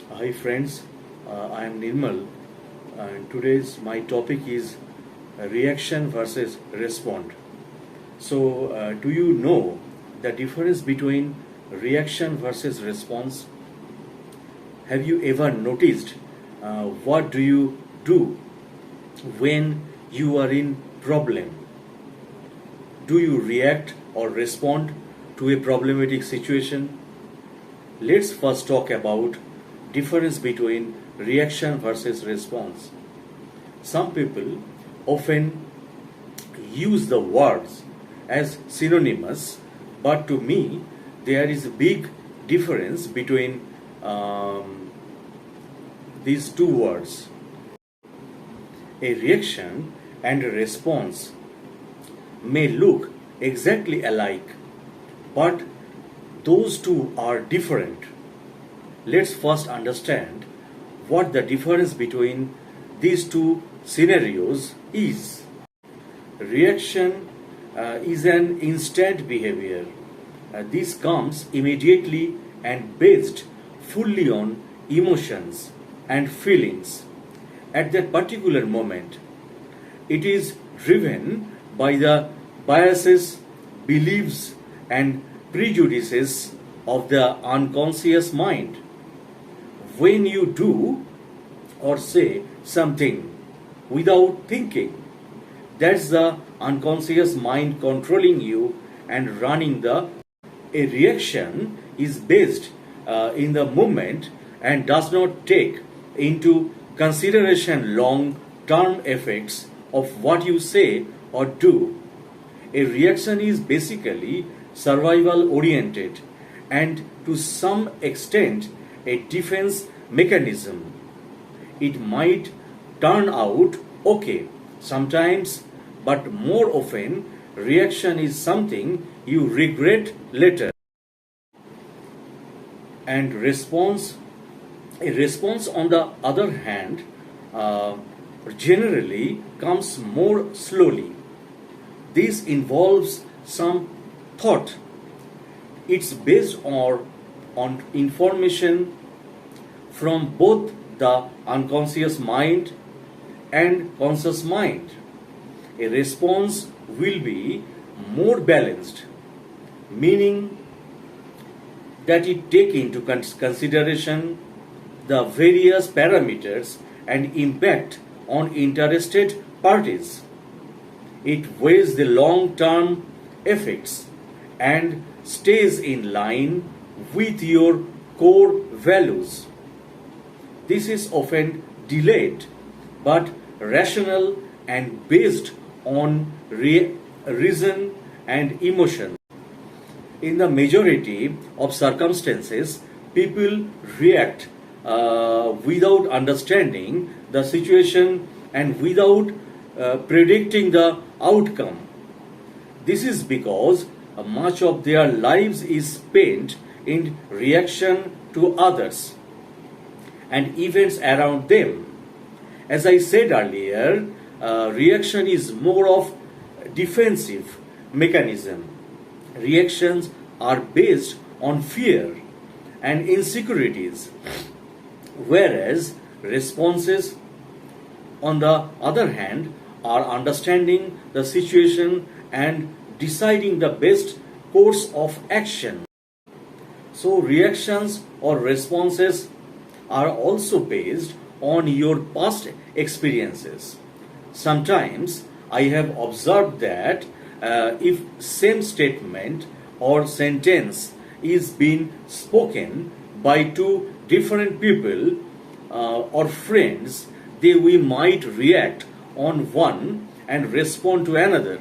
Hi friends, I am Nirmal and today's my topic is reaction versus respond. Do you know the difference between reaction versus response? Have you ever noticed what do you do when you are in problem? Do you react or respond to a problematic situation? Let's first talk about difference between reaction versus response. Some people often use the words as synonymous, but to me there is a big difference between these two words. A reaction and a response may look exactly alike, but those two are different. Let's first understand what the difference between these two scenarios is. Reaction is an instant behavior. This comes immediately and based fully on emotions and feelings at that particular moment. It is driven by the biases, beliefs, and prejudices of the unconscious mind. When you do or say something without thinking, that's the unconscious mind controlling you and running the. A reaction is based in the moment and does not take into consideration long term effects of what you say or do. A reaction is basically survival oriented and to some extent a defense mechanism. It might turn out okay sometimes, but more often, reaction is something you regret later. And a response, on the other hand, generally comes more slowly. This involves some thought. It's based on information from both the unconscious mind and conscious mind. A response will be more balanced, meaning that it take into consideration the various parameters and impact on interested parties. It weighs the long-term effects and stays in line with your core values. This is often delayed but rational and based on reason and emotion. In the majority of circumstances, people react without understanding the situation and without predicting the outcome. This is because much of their lives is spent in reaction to others and events around them. As I said earlier, reaction is more of defensive mechanism. Reactions are based on fear and insecurities, whereas responses, on the other hand, are understanding the situation and deciding the best course of action. So, reactions or responses are also based on your past experiences. Sometimes I have observed that if same statement or sentence is being spoken by two different people or friends, we might react on one and respond to another.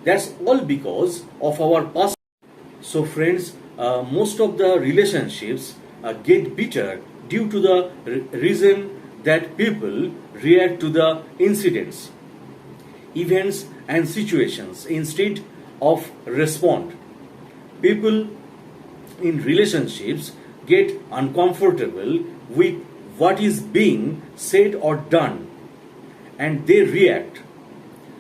That's all because of our past. So, friends, most of the relationships get bitter due to the reason that people react to the incidents, events, and situations instead of respond. People in relationships get uncomfortable with what is being said or done and they react.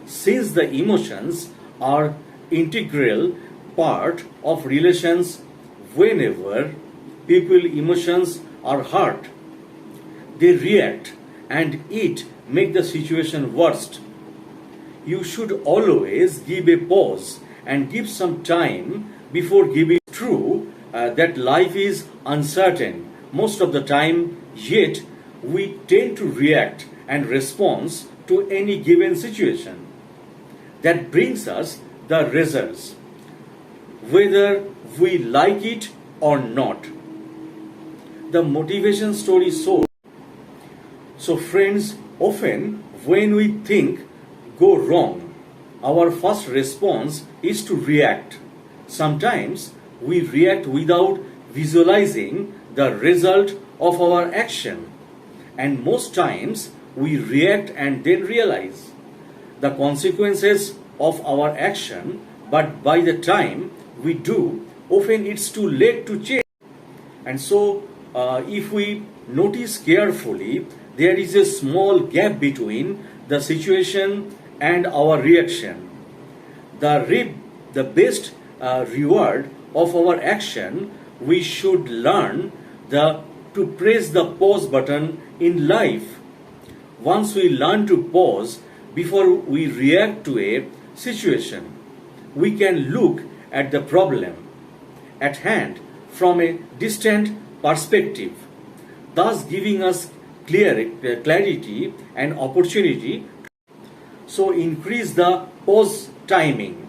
Since the emotions are integral part of relations, whenever people emotions are hurt, they react and it make the situation worst. You should always give a pause and give some time before giving. True that life is uncertain most of the time, yet we tend to react and respond to any given situation. That brings us the results, whether we like it or not. The motivation story so friends, often when we think go wrong, our first response is to react. Sometimes we react without visualizing the result of our action, and most times we react and then realize the consequences of our action, but by the time we do, often it's too late to change. And so, if we notice carefully, there is a small gap between the situation and our reaction. The best reward of our action, we should learn to press the pause button in life. Once we learn to pause before we react to a situation, we can look at the problem at hand from a distant perspective, thus giving us clarity and opportunity. So increase the pause timing.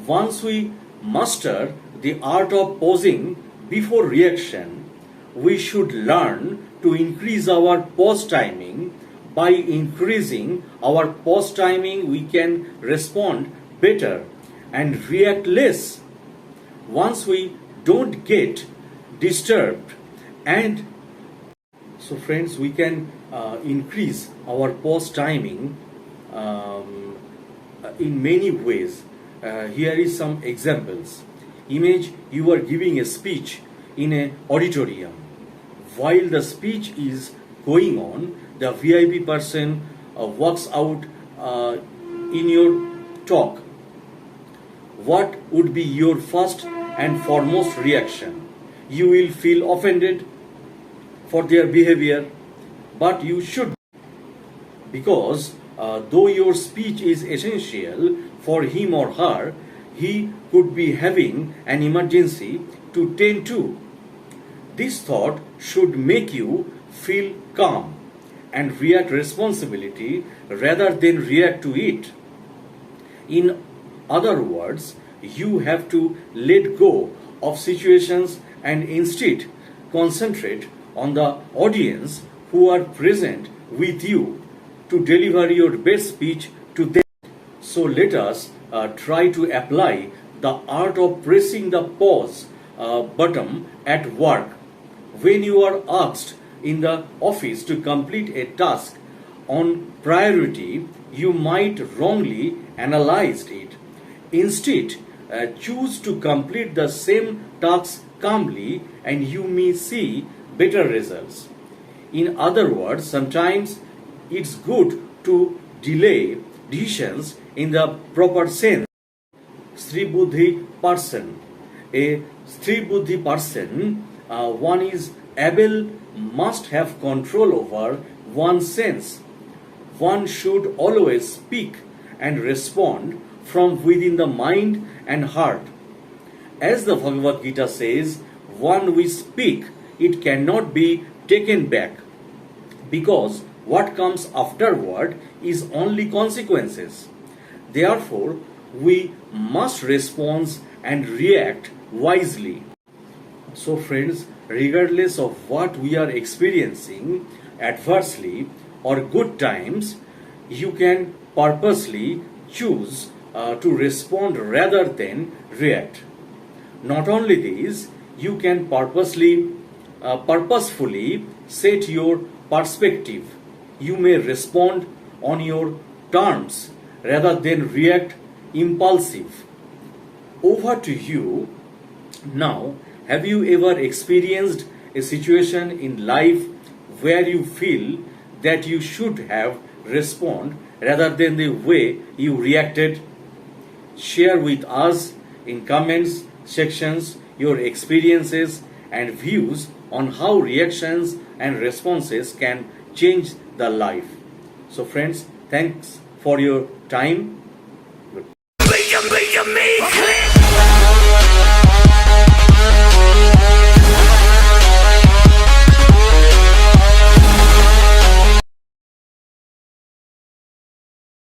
Once we master the art of pausing before reaction, we should learn to increase our pause timing. By increasing our pause timing, we can respond better and react less. Once we don't get disturbed, and so friends, we can increase our pause timing in many ways. Here is some examples. Image you are giving a speech in an auditorium. While the speech is going on, the VIP person walks out in your talk. What would be your first and foremost reaction? You will feel offended for their behavior, but you should, because though your speech is essential for him or her, he could be having an emergency to tend to. This thought should make you feel calm and react responsibility rather than react to it. In other words, you have to let go of situations and instead concentrate on the audience who are present with you to deliver your best speech to them. So let us try to apply the art of pressing the pause button at work. When you are asked in the office to complete a task on priority, you might wrongly analyze it. Instead, choose to complete the same task calmly and you may see better results. In other words, sometimes it's good to delay decisions in the proper sense. Sri Buddhi person. A Sri Buddhi person, one is able, must have control over one's sense. One should always speak and respond from within the mind and heart. As the Bhagavad Gita says, when we speak, it cannot be taken back, because what comes afterward is only consequences. Therefore, we must respond and react wisely. So friends, regardless of what we are experiencing, adversely or good times, you can purposely choose to respond rather than react. Not only this, you can purposefully set your perspective. You may respond on your terms rather than react impulsive. Over to you. Now, have you ever experienced a situation in life where you feel that you should have responded rather than the way you reacted? Share with us in comments sections your experiences and views on how reactions and responses can change the life. So, friends, thanks for your time. Good.